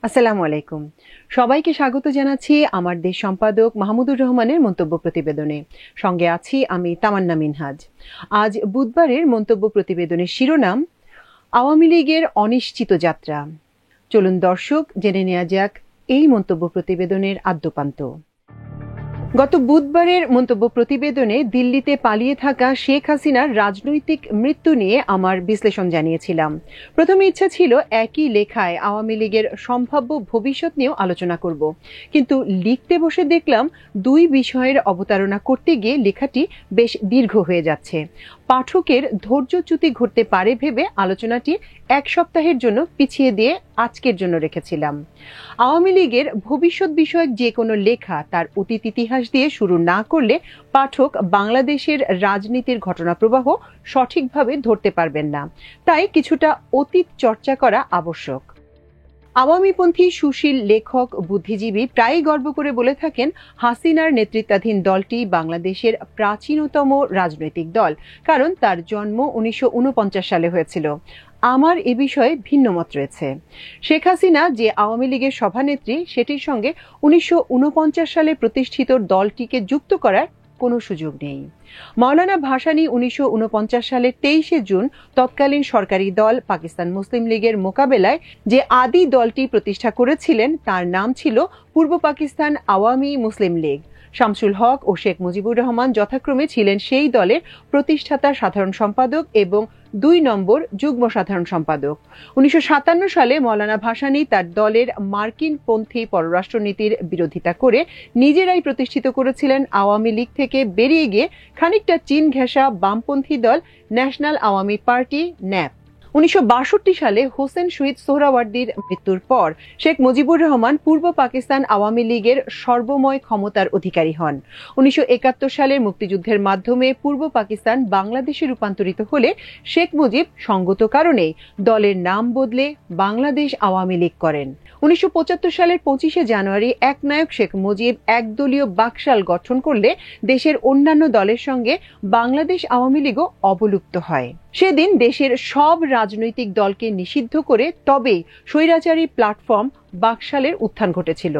আসসালামু আলাইকুম। সবাইকে স্বাগত জানাচ্ছি আমার দেশ সম্পাদক মাহমুদুর রহমানের মন্তব্য প্রতিবেদনে। সঙ্গে আছি আমি তামান্না মিনহাজ। আজ বুধবারের মন্তব্য প্রতিবেদনের শিরোনাম আওয়ামী লীগের অনিশ্চিত যাত্রা। চলুন দর্শক জেনে নেওয়া যাক এই মন্তব্য প্রতিবেদনের আদ্যোপান্ত। গত বুধবারের মন্তব্য প্রতিবেদনে দিল্লিতে পালিয়ে থাকা শেখ হাসিনার রাজনৈতিক মৃত্যু নিয়ে আমার বিশ্লেষণ জানিয়েছিলাম। প্রথমে ইচ্ছা ছিল একই লেখায় আওয়ামী লীগের সম্ভাব্য ভবিষ্যৎ নিয়েও আলোচনা করব, কিন্তু লিখতে বসে দেখলাম দুই বিষয়ের অবতারণা করতে গিয়ে লেখাটি বেশ দীর্ঘ হয়ে যাচ্ছে। পাঠকের ধৈর্যচ্যুতি ঘটতে পারে ভেবে আলোচনাটি এক সপ্তাহের জন্য পিছিয়ে দিয়ে আজকের জন্য রেখেছিলাম। আওয়ামী লীগের ভবিষ্যৎ বিষয়ক যে কোনো লেখা তার অতীত ইতিহাস দিয়ে শুরু না করলে পাঠক বাংলাদেশের রাজনীতির ঘটনাপ্রবাহ সঠিকভাবে ধরতে পারবেন না। তাই কিছুটা অতীত চর্চা করা আবশ্যক। আওয়ামীপন্থী সুশীল লেখক বুদ্ধিজীবী প্রায়ই গর্ব করে বলে থাকেন, হাসিনার নেতৃত্বাধীন দলটি বাংলাদেশের প্রাচীনতম রাজনৈতিক দল, কারণ তার জন্ম 1949 সালে হয়েছিল। আমার এ বিষয়ে ভিন্ন মত রয়েছে। শেখ হাসিনা যে আওয়ামী লীগের সভানেত্রী, সেটির সঙ্গে 1949 সালে প্রতিষ্ঠিত দলটিকে যুক্ত করার কোনো সুযোগ নেই। মাওলানা ভাসানী 1949 সালের 23শে জুন তৎকালীন সরকারি দল পাকিস্তান মুসলিম লীগের মোকাবেলায় যে আদি দলটি প্রতিষ্ঠা করেছিলেন তার নাম ছিল পূর্ব পাকিস্তান আওয়ামী মুসলিম লীগ। শামসুল হক ও শেখ মুজিবুর রহমান যথাক্রমে ছিলেন সেই দলের প্রতিষ্ঠাতা সাধারণ সম্পাদক এবং 2 নম্বর যুগ্ম সাধারণ সম্পাদক। 1957 সালে মাওলানা ভাসানী তার দলের মার্কিনপন্থী পররাষ্ট্রনীতির বিরোধিতা করে নিজেরাই প্রতিষ্ঠিত করেছিলেন আওয়ামী লীগ থেকে বেরিয়ে গিয়ে খানিকটা চীন ঘেঁষা বামপন্থী দল ন্যাশনাল আওয়ামী পার্টি ন্যাপ। 1962 সালে হোসেন শহীদ সোহরাওয়ার্দীর মৃত্যুর পর শেখ মুজিবুর রহমান পূর্ব পাকিস্তান আওয়ামী লীগের সর্বময় ক্ষমতার অধিকারী হন। 1971 সালের মুক্তিযুদ্ধের মাধ্যমে পূর্ব পাকিস্তান বাংলাদেশে রূপান্তরিত হলে শেখ মুজিব সঙ্গত কারণেই দলের নাম বদলে বাংলাদেশ আওয়ামী লীগ করেন। 1975 সালের 25শে জানুয়ারি একনায়ক শেখ মুজিব একদলীয় বাকশাল গঠন করলে দেশের অন্যান্য দলের সঙ্গে বাংলাদেশ আওয়ামী লীগও অবলুপ্ত হয়। সেদিন দেশের সব রাজনৈতিক দলকে নিষিদ্ধ করে তবেই স্বৈরাচারী প্ল্যাটফর্ম বাকশালের উত্থান ঘটেছিল।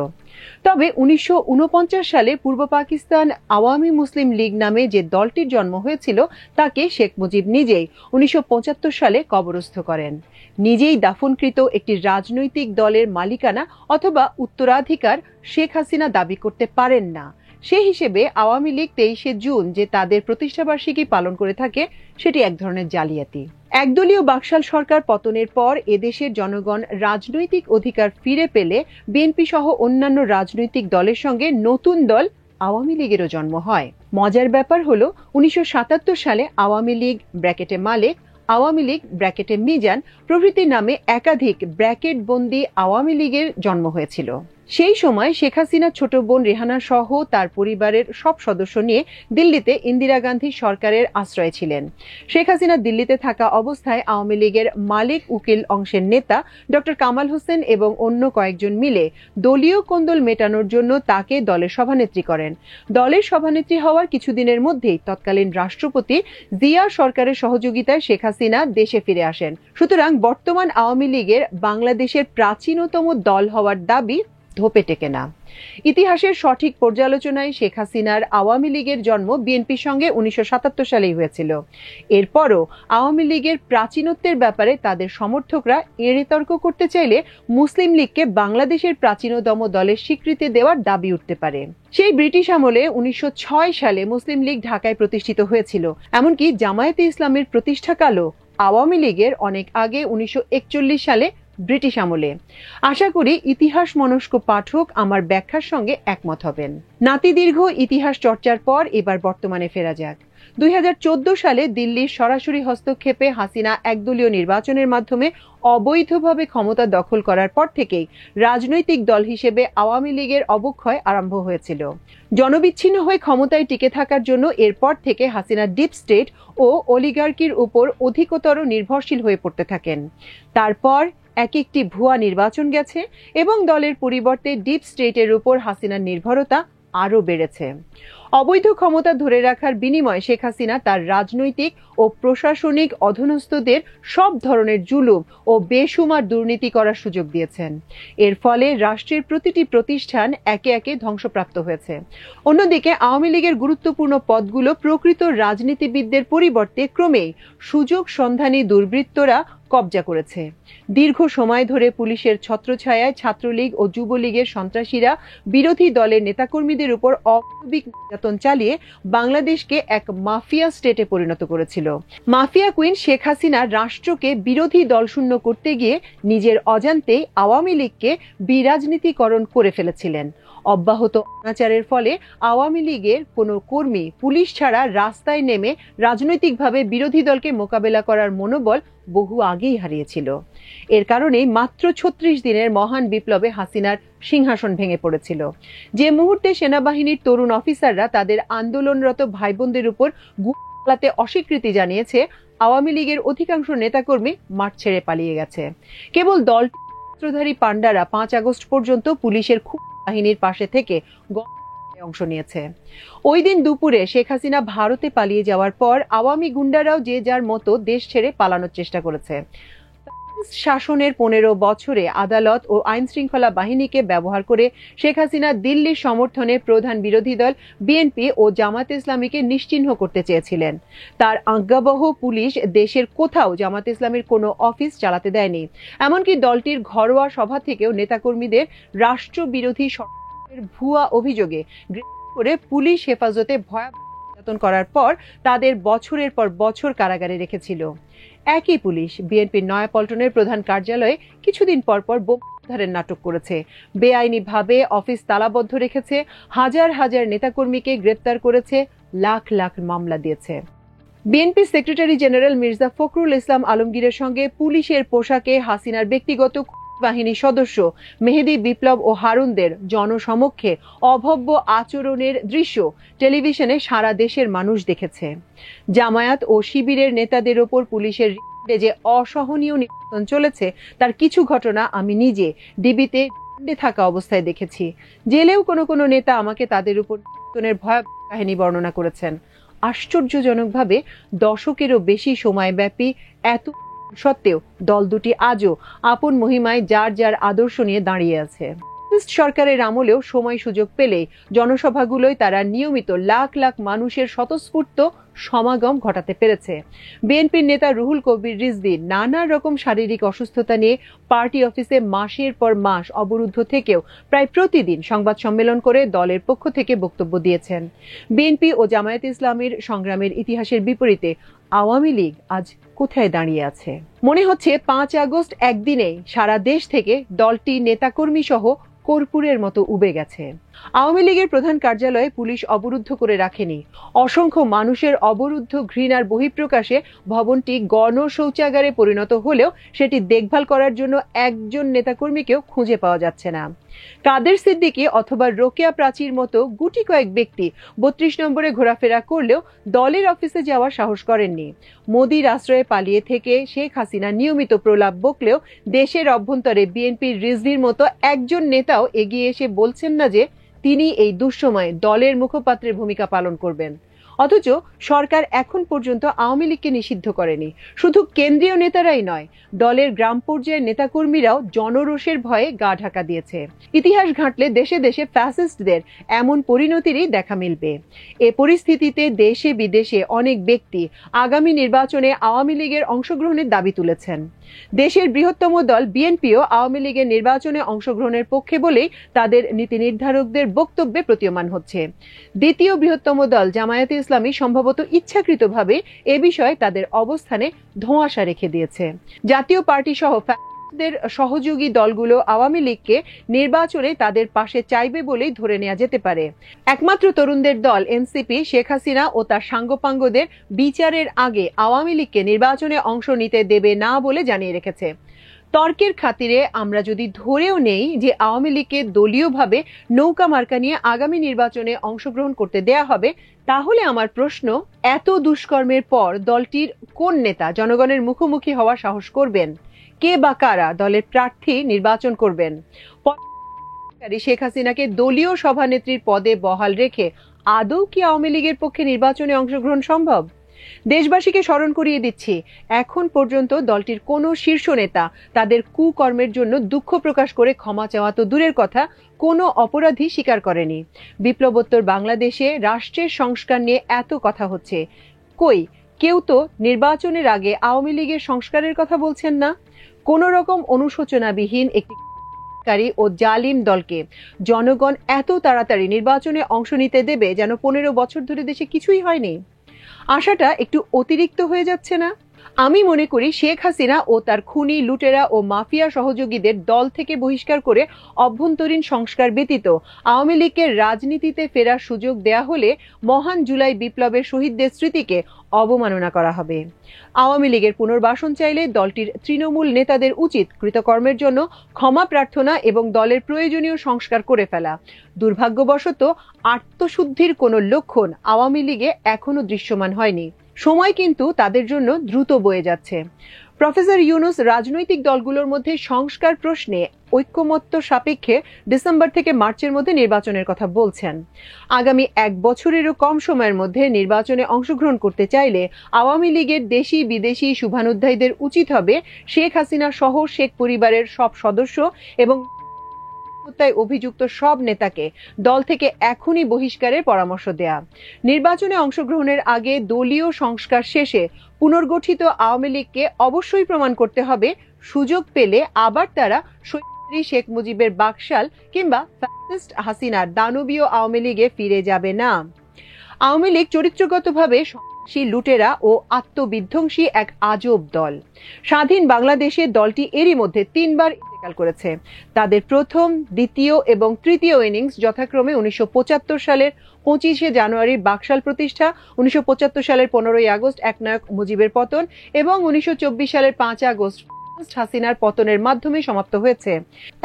তবে 1949 সালে পূর্ব পাকিস্তান আওয়ামী মুসলিম লীগ নামে যে দলটির জন্ম হয়েছিল তাকে শেখ মুজিব নিজেই 1975 সালে কবরস্থ করেন। নিজেই দাফনকৃত একটি রাজনৈতিক দলের মালিকানা অথবা উত্তরাধিকার শেখ হাসিনা দাবি করতে পারেন না। সেই হিসেবে আওয়ামী লীগ 23শে জুন যে তাদের প্রতিষ্ঠাবার্ষিকী পালন করে থাকে সেটি এক ধরনের জালিয়াতি। একদলীয় বাকশাল সরকার পতনের পর এদেশের জনগণ রাজনৈতিক অধিকার ফিরে পেলে বিএনপি সহ অন্যান্য রাজনৈতিক দলের সঙ্গে নতুন দল আওয়ামী লীগেরও জন্ম হয়। মজার ব্যাপার হলো 1977 সালে আওয়ামী লীগ ব্র্যাকেটে মালেক, আওয়ামী লীগ ব্র্যাকেটে মিজান প্রভৃতি নামে একাধিক ব্র্যাকেট বন্দী আওয়ামী লীগের জন্ম হয়েছিল। সেই সময় শেখ হাসিনার ছোট বোন রেহানা সহ তার পরিবারের সব সদস্য নিয়ে দিল্লিতে ইন্দিরা গান্ধী সরকারের আশ্রয়ে ছিলেন। শেখ হাসিনা দিল্লিতে থাকা অবস্থায় আওয়ামী লীগের মালিক উকিল অংশের নেতা ডক্টর কামাল হোসেন এবং অন্য কয়েকজন মিলে দলীয় কোন্দল মেটানোর জন্য তাকে দলের সভানেত্রী করেন। দলের সভানেত্রী হওয়ার কিছুদিনের মধ্যেই তৎকালীন রাষ্ট্রপতি জিয়া সরকারের সহযোগিতায় শেখ হাসিনা দেশে ফিরে আসেন। সুতরাং বর্তমান আওয়ামী লীগের বাংলাদেশের প্রাচীনতম দল হওয়ার দাবি ধোপে টেকে না। ইতিহাসের সঠিক পর্যালোচনায় শেখ হাসিনার আওয়ামী লীগের জন্ম বিএনপির সঙ্গে 1977 সালেই হয়েছিল। এরপরও আওয়ামী লীগের প্রাচীনত্বের ব্যাপারে তাদের সমর্থকরা এড়ে তর্ক করতে চাইলে মুসলিম লীগকে বাংলাদেশের প্রাচীনতম দলের স্বীকৃতি দেওয়ার দাবি উঠতে পারে। সেই ব্রিটিশ আমলে 1906 সালে মুসলিম লীগ ঢাকায় প্রতিষ্ঠিত হয়েছিল। এমনকি জামায়াতে ইসলামের প্রতিষ্ঠাকালও আওয়ামী লীগের অনেক আগে 1941 সালে ব্রিটিশ আমলে। আশা করি ইতিহাস মনস্ক পাঠক আমার ব্যাখ্যার সঙ্গে একমত হবেন। নাতিদীর্ঘ ইতিহাস চর্চার পর এবার বর্তমানে ফেরা যাক। 2014 সালে দিল্লির সরাসরি হস্তক্ষেপে হাসিনা একদলীয় নির্বাচনের মাধ্যমে অবৈধভাবে ক্ষমতা দখল করার পর থেকেই রাজনৈতিক দল হিসেবে আওয়ামী লীগের অবক্ষয় আরম্ভ হয়েছিল। জনবিচ্ছিন্ন হয়ে ক্ষমতায় টিকে থাকার জন্য এরপর থেকে হাসিনা ডিপ স্টেট ও অলিগার্কির উপর অধিকতর নির্ভরশীল হয়ে পড়তে থাকেন। তারপর এক একটি ভুয়া নির্বাচন গেছে এবং দলের পরিবর্তে ডিপ স্টেটের উপর হাসিনার নির্ভরতা আরও বেড়েছে। অবৈধ ক্ষমতা ধরে রাখার বিনিময়ে শেখ হাসিনা তার রাজনৈতিক ও প্রশাসনিক অধীনস্থদের সব ধরনের জুলুম ও বেসুমার দুর্নীতি করার সুযোগ দিয়েছেন। এর ফলে রাষ্ট্রের প্রতিটি প্রতিষ্ঠান একে একে ধ্বংসপ্রাপ্ত হয়েছে। অন্যদিকে আওয়ামী লীগের গুরুত্বপূর্ণ পদগুলো প্রকৃত রাজনীতিবিদদের পরিবর্তে ক্রমেই সুযোগ সন্ধানী দুর্বৃত্তরা কবজা করেছে। দীর্ঘ সময় ধরে পুলিশের ছত্রছায়ায় ছাত্রলীগ ও যুবলীগের সন্ত্রাসীরা বিরোধী দলের নেতাকর্মীদের উপর অমানবিক নির্যাতন চালিয়ে বাংলাদেশকে এক মাফিয়া স্টেটে পরিণত করেছিল। মাফিয়া কুইন শেখ হাসিনা রাষ্ট্রকে বিরোধী দলশূন্য করতে গিয়ে নিজের অজান্তেই আওয়ামী লীগকে বিরাজনীতিকরণ করে ফেলেছিলেন। অব্যাহত অনাচারের ফলে আওয়ামী লীগের কোনো কর্মী পুলিশ ছাড়া রাস্তায় নেমে রাজনৈতিকভাবে বিরোধী দলকে মোকাবেলা করার মনোবল বহু আগেই হারিয়েছিল। এর কারণেই মাত্র ৩৬ দিনের মহান বিপ্লবে হাসিনার সিংহাসন ভেঙে পড়েছিল। যে মুহূর্তে সেনাবাহিনীর তরুণ অফিসাররা তাদের আন্দোলনরত ভাই বোনদের উপর গুলি চালাতে অস্বীকৃতি জানিয়েছে, আওয়ামী লীগের অধিকাংশ নেতাকর্মী মাঠ ছেড়ে পালিয়ে গেছে। কেবল দলধারী পান্ডারা ৫ আগস্ট পর্যন্ত পুলিশের বাহিনীর পাশে থেকে অংশ নিয়েছে। ওই দিন দুপুরে শেখ হাসিনা ভারতে পালিয়ে যাওয়ার পর আওয়ামী গুন্ডারাও যে যার মতো দেশ ছেড়ে পালানোর চেষ্টা করেছে। শাসনের ১৫ বছরে আদালত ও আইন শৃঙ্খলা বাহিনীকে ব্যবহার করে শেখ হাসিনা দিল্লির সমর্থনে প্রধান বিরোধী দল বিএনপি ও জামায়াতে ইসলামীকে নিশ্চিহ্ন করতে চেয়েছিলেন। তার আজ্ঞাবহ পুলিশ দেশের কোথাও জামায়াতে ইসলামীর কোনো অফিস চালাতে দেয়নি। এমনকি দলটির ঘরোয়া সভা থেকেও নেতাকর্মীদের রাষ্ট্রবিরোধী ভুয়া অভিযোগে গ্রেফতার করে পুলিশ হেফাজতে ভয়াবহ নির্যাতন করার পর তাদের বছরের পর বছর কারাগারে রেখেছিল। একই পুলিশ বিএনপির নয়াপল্টনের প্রধান কার্যালয়ে কিছুদিন পর পর বোমার নাটক করেছে, বেআইনিভাবে অফিস তালাবদ্ধ রেখেছে, হাজার হাজার নেতাকর্মীকে গ্রেফতার করেছে, লাখ লাখ মামলা দিয়েছে। BNP secretary general Mirza Fakhrul Islam আলমগীরের সঙ্গে পুলিশের পোশাকে হাসিনার ব্যক্তিগত বাহিনীর সদস্য মেহেদী বিপ্লব ও হারুনদের জনসমক্ষে অভব্য আচরণের দৃশ্য টেলিভিশনে সারা দেশের মানুষ দেখেছে। জামায়াত ও শিবিরের নেতাদের ওপর পুলিশের যে অসহনীয় নির্যাতন চলেছে তার কিছু ঘটনা আমি নিজে ডিবিতে থাকা অবস্থায় দেখেছি। জেলেও কোনো নেতা আমাকে তাদের উপর নির্যাতনের ভয়াবহ কাহিনী বর্ণনা করেছেন। আশ্চর্যজনকভাবে দশকেরও বেশি সময়ব্যাপী এত সত্ত্বেও দল দুটি আজও আপন মহিমায় যার যার আদর্শ নিয়ে দাঁড়িয়ে আছে। সরকারের আমলেও সময় সুযোগ পেলেই জনসভাগুলোয় তারা নিয়মিত লাখ লাখ মানুষের স্বতঃস্ফূর্ত সমাগম ঘটাতে পেরেছে। বিএনপির নেতা রুহুল কবির রিজভী নানা রকম শারীরিক অসুস্থতা নিয়ে পার্টি অফিসে মাসের পর মাস অবরুদ্ধ থেকেও প্রায় প্রতিদিন সংবাদ সম্মেলন করে দলের পক্ষ থেকে বক্তব্য দিয়েছেন। বিএনপি ও জামায়াতে ইসলামীর সংগ্রামের ইতিহাসের বিপরীতে আওয়ামী লীগ আজ কোথায় দাঁড়িয়ে আছে? মনে হচ্ছে ৫ আগস্ট একদিনেই সারা দেশ থেকে দলটি নেতাকর্মী সহ কর্পূরের মতো উবে গেছে। আওয়ামী লীগের প্রধান কার্যালয়ে পুলিশ অবরুদ্ধ করে রাখেনি। অসংখ্য মানুষের অবরুদ্ধ ঘৃণার বহিঃপ্রকাশে ভবনটি গণশৌচাগারে পরিণত হলেও সেটি দেখভাল করার জন্য একজন নেতাকর্মীকেও খুঁজে পাওয়া যাচ্ছে না। কাদের সিদ্দিকী অথবা রোকেয়া প্রাচীর মতো গুটি কয়েক ব্যক্তি ৩২ নম্বরে ঘোরাফেরা করলেও দলের অফিসে যাওয়ার সাহস করেননি। মোদির আশ্রয়ে পালিয়ে থেকে শেখ হাসিনা নিয়মিত প্রলাপ বকলেও দেশের অভ্যন্তরে বিএনপির রিজভির মতো একজন নেতাও এগিয়ে এসে বলছেন না যে তিনি এই দুঃসময়ে দলের মুখপাত্রের ভূমিকা পালন করবেন। অথচ সরকার এখন পর্যন্ত আওয়ামী লীগকে নিষিদ্ধ করেনি। শুধু কেন্দ্রীয় নেতারাই নয়, দলের গ্রাম পর্যায়ের নেতাকর্মীরাও জনরোষের ভয়ে গা ঢাকা দিয়েছে। ইতিহাস ঘাঁটলে দেশে দেশে ফ্যাসিস্টদের এমন পরিণতিরই দেখা মিলবে। এ পরিস্থিতিতে দেশে বিদেশে অনেক ব্যক্তি আগামী নির্বাচনে আওয়ামী লীগের অংশগ্রহণের দাবি তুলেছেন। দেশের বৃহত্তম দল বিএনপিও আওয়ামী লীগের নির্বাচনে অংশগ্রহণের পক্ষে বলেই তাদের নীতি নির্ধারকদের বক্তব্যে প্রতীয়মান হচ্ছে। দ্বিতীয় বৃহত্তম দল জামায়াতে ইসলামী সম্ভবত ইচ্ছাকৃতভাবে এ বিষয়ে তাদের অবস্থানে ধোঁয়াশা রেখে দিয়েছে। জাতীয় পার্টি সহ সহযোগী দলগুলো আওয়ামী লীগকে নির্বাচনে তাদের পাশে চাইবে বলেই ধরে নেওয়া যেতে পারে। একমাত্র তরুণদের দল এনসিপি শেখ হাসিনা ও তার সাঙ্গপাঙ্গদের বিচারের আগে আওয়ামী লীগকে নির্বাচনে অংশ নিতে দেবে না বলে জানিয়ে রেখেছে। তর্কের খাতিরে আমরা যদি ধরেও নেই যে আওয়ামী লীগকে দলীয়ভাবে নৌকা মার্কা নিয়ে আগামী নির্বাচনে অংশগ্রহণ করতে দেয়া হবে, তাহলে আমার প্রশ্ন, এত দুষ্কর্মের পর দলটির কোন নেতা জনগণের মুখোমুখি হওয়ার সাহস করবেন? কে বা কারা দলের প্রার্থী নির্বাচন করবেন? শেখ হাসিনাকে দলীয় সভানেত্রীর পদে বহাল রেখে আদৌ কি আওয়ামী লীগের পক্ষে নির্বাচনে অংশগ্রহণ সম্ভব? দেশবাসীকে স্মরণ করিয়ে দিচ্ছি, এখন পর্যন্ত দলটির কোনো শীর্ষ নেতা তাদের কুকর্মের জন্য দুঃখ প্রকাশ করে ক্ষমা চাওয়া তো দূরের কথা, কোনো অপরাধী স্বীকার করেনি। বিপ্লবোত্তর বাংলাদেশে রাষ্ট্রের সংস্কার নিয়ে এত কথা হচ্ছে, কই কেউ তো নির্বাচনের আগে আওয়ামী লীগের সংস্কারের কথা বলছেন না। কোন রকম অনুশোচনাবিহীন একটি ও জালিম দলকে জনগণ এত তাড়াতাড়ি নির্বাচনে অংশ নিতে দেবে যেন 15 বছর ধরে দেশে কিছুই হয়নি। আশাটা একটু অতিরিক্ত হয়ে যাচ্ছে না? আমি মনে করি শেখ হাসিনা ও তার খুনি, লুটেরা ও মাফিয়া সহযোগীদের দল থেকে বহিষ্কার করে অভ্যন্তরীণ সংস্কার ব্যতীত আওয়ামী লীগের রাজনীতিতে ফেরার সুযোগ দেয়া হলে মহান জুলাই বিপ্লবের শহীদদের স্মৃতিকে অবমাননা করা হবে। আওয়ামী লীগের পুনর্বাসন চাইলে দলটির তৃণমূল নেতাদের উচিত কৃতকর্মের জন্য ক্ষমা প্রার্থনা এবং দলের প্রয়োজনীয় সংস্কার করে ফেলা। দুর্ভাগ্যবশত আত্মশুদ্ধির কোনো লক্ষণ আওয়ামী লীগে এখনো দৃশ্যমান হয়নি। সময় কিন্তু তাদের জন্য দ্রুত বয়ে যাচ্ছে। প্রফেসর ইউনূস রাজনৈতিক দলগুলোর মধ্যে সংস্কার প্রশ্নে ঐক্যমত্য সাপেক্ষে ডিসেম্বর থেকে মার্চের মধ্যে নির্বাচনের কথা বলছেন। আগামী 1 বছরেরও কম সময়ের মধ্যে নির্বাচনে অংশগ্রহণ করতে চাইলে আওয়ামী লীগের দেশি বিদেশি শুভানুধ্যায়ীদের উচিত হবে শেখ হাসিনা সহ শেখ পরিবারের সব সদস্য এবং হত্যায় অভিযুক্ত সব নেতাকে দল থেকে এখনই বহিষ্কারের পরামর্শ দেয়া। নির্বাচনে অংশগ্রহণের আগে দলীয় সংস্কার শেষে পুনর্গঠিত আওয়ামী লীগকে অবশ্যই প্রমাণ করতে হবে সুযোগ পেলে আবার তারা শেখ মুজিবের বাকশাল কিংবা ফ্যাসিস্ট হাসিনার দানবীয় আওয়ামী লীগে ফিরে যাবে না। আওয়ামী লীগ চরিত্রগতভাবে লুটেরা ও আত্মবিধ্বংসী এক আজব দল। স্বাধীন বাংলাদেশে দলটি এরই মধ্যে 3 বার ইন্তেকাল করেছে। তাদের প্রথম, দ্বিতীয় এবং তৃতীয় ইনিংস যথাক্রমে 1975 সালের 25শে জানুয়ারির বাকশাল প্রতিষ্ঠা, 1975 সালের 15ই আগস্ট একনায়ক মুজিবের পতন এবং 1924 সালের 5 আগস্ট হাসিনার পতনের মাধ্যমে সমাপ্ত হয়েছে।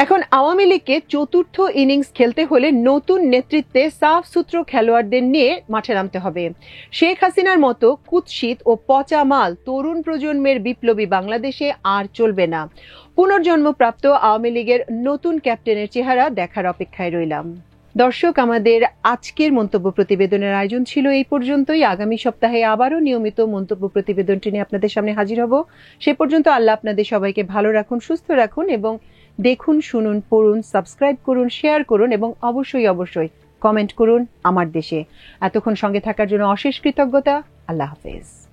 এখন আওয়ামী লীগকে চতুর্থ ইনিংস খেলতে হলে নতুন নেতৃত্বে সাফ সুত্র খেলোয়াড়দের নিয়ে মাঠে নামতে হবে। শেখ হাসিনার মতো কুৎসিত ও পচা মাল তরুণ প্রজন্মের বিপ্লবী বাংলাদেশে আর চলবে না। পুনর্জন্মপ্রাপ্ত আওয়ামী লীগের নতুন ক্যাপ্টেনের চেহারা দেখার অপেক্ষায় রইলাম। দর্শক, আমাদের আজকের মন্তব্য প্রতিবেদনের আয়োজন ছিল এই পর্যন্তই। আগামী সপ্তাহে আবারও নিয়মিত মন্তব্য প্রতিবেদনটি নিয়ে আপনাদের সামনে হাজির হব। সে পর্যন্ত আল্লাহ আপনাদের সবাইকে ভালো রাখুন, সুস্থ রাখুন এবং দেখুন, শুনুন, পড়ুন, সাবস্ক্রাইব করুন, শেয়ার করুন এবং অবশ্যই কমেন্ট করুন আমার দেশে। এতক্ষণ সঙ্গে থাকার জন্য অশেষ কৃতজ্ঞতা। আল্লাহ হাফেজ।